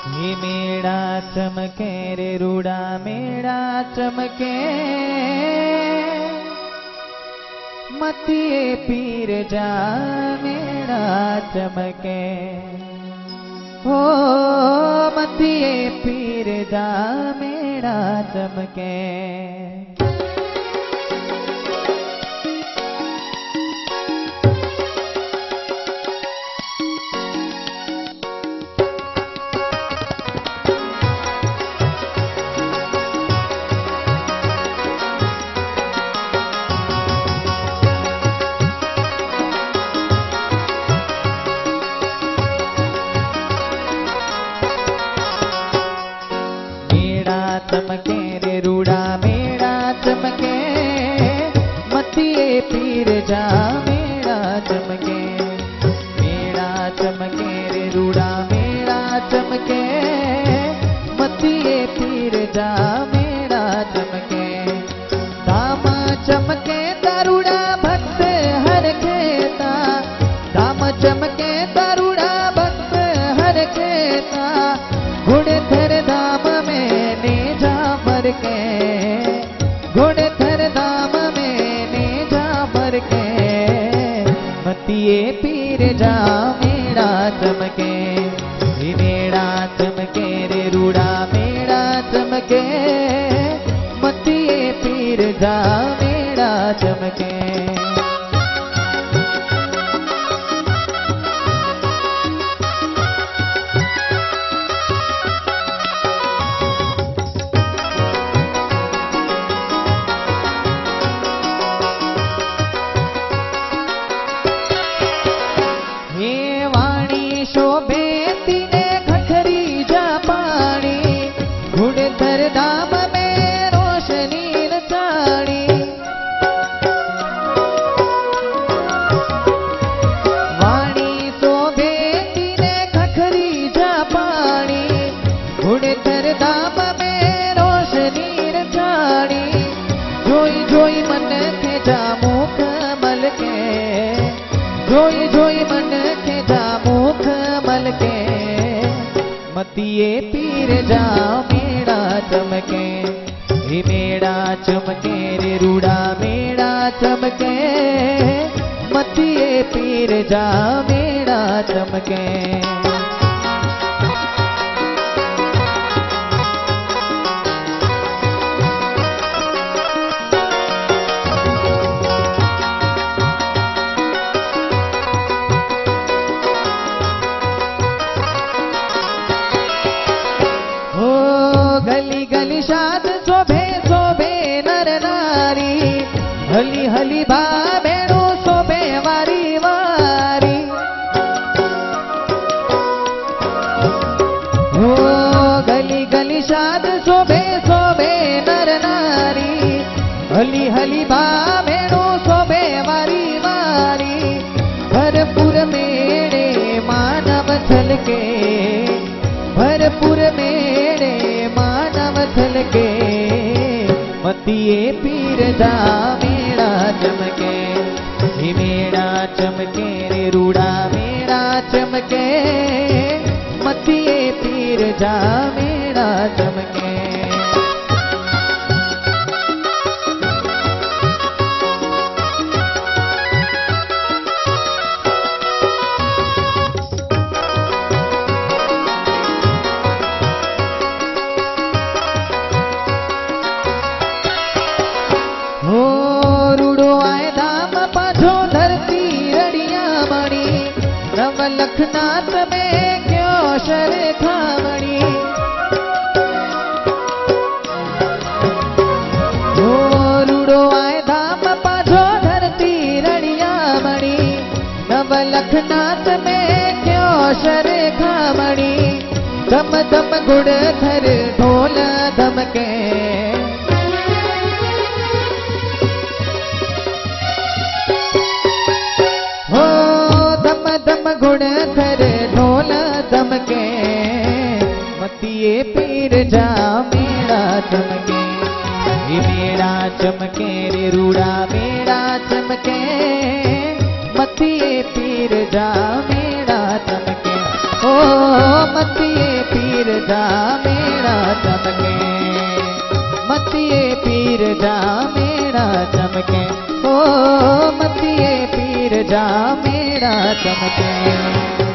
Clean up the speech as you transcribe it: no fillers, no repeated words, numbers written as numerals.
ये मेड़ा चमके रे रूड़ा मेड़ा चमके, मतिए पीर जा मेड़ा चमके, हो मतिए पीर जा मेड़ा चमके। चमके रे रूड़ा मेड़ा चमके, मतिए पीर जा मेड़ा चमके, मेड़ा चमके रे रूड़ा मेड़ा चमके, मतिए पीर जा मेड़ा चमके। दाम चमके दारूड़ा भक्त हर खेता, दाम चमके दारूड़ा भक्त हर खेता, घुड़ थर धाम में के घुड़ थर धाम में ने जा भर के, मतिए पीर जा मेड़ा चमके, मेड़ा चमके रे रूड़ा मेड़ा चमके, मतिए पीर जा मेड़ा चमके। शोभे तीने खखरी जा पानी, घुड़ थर धाम में रोशनी नचाणी। वाणी शोभे तीने खखरी जा पानी, घुड़ थर धाम में रोशनी नचाणी। जोई जोई मन के जा मुख मल के, जोई जोई मन के जा मुख मल के, मतिए पीर जा मेड़ा चमके, हे मेड़ा चमके रे रूड़ा मेड़ा चमके, मतिए पीर जा मेड़ा चमके। गली गली शाद शोभे शोभे नर नारी, हली हली भा भेणो शोभे वारी वारी। हो गली गली शाद शोभे शोभे नर नारी, हली हली भा भेणो शोभे वारी वारी। भरपूर मेड़े मानव छलके, भरपूर मेड़े मानव छलके, मतिए पीर जा मेड़ा चमके, हे मेड़ा चमके रे रूड़ा मेड़ा चमके, मतिए पीर जा मेड़ा चमके। लखनाथ में क्यों शर खावणी, रूड़ो आए धाम पाछो धरती रड़िया मणि। नव लखनाथ में क्यों शर खावणी, दम दम गुड़ थर ढोल धमके, गुण थर ढोल दमके, मतिए पीर जा मेड़ा चमके, हे मेड़ा चमके रे रूड़ा मेड़ा चमके, मतिए पीर जा मेड़ा चमके, ओ मतिए पीर जा मेरा चमके, मतिए पीर जा मेरा चमके, ओ मतिए पीर जा मेरा चमके।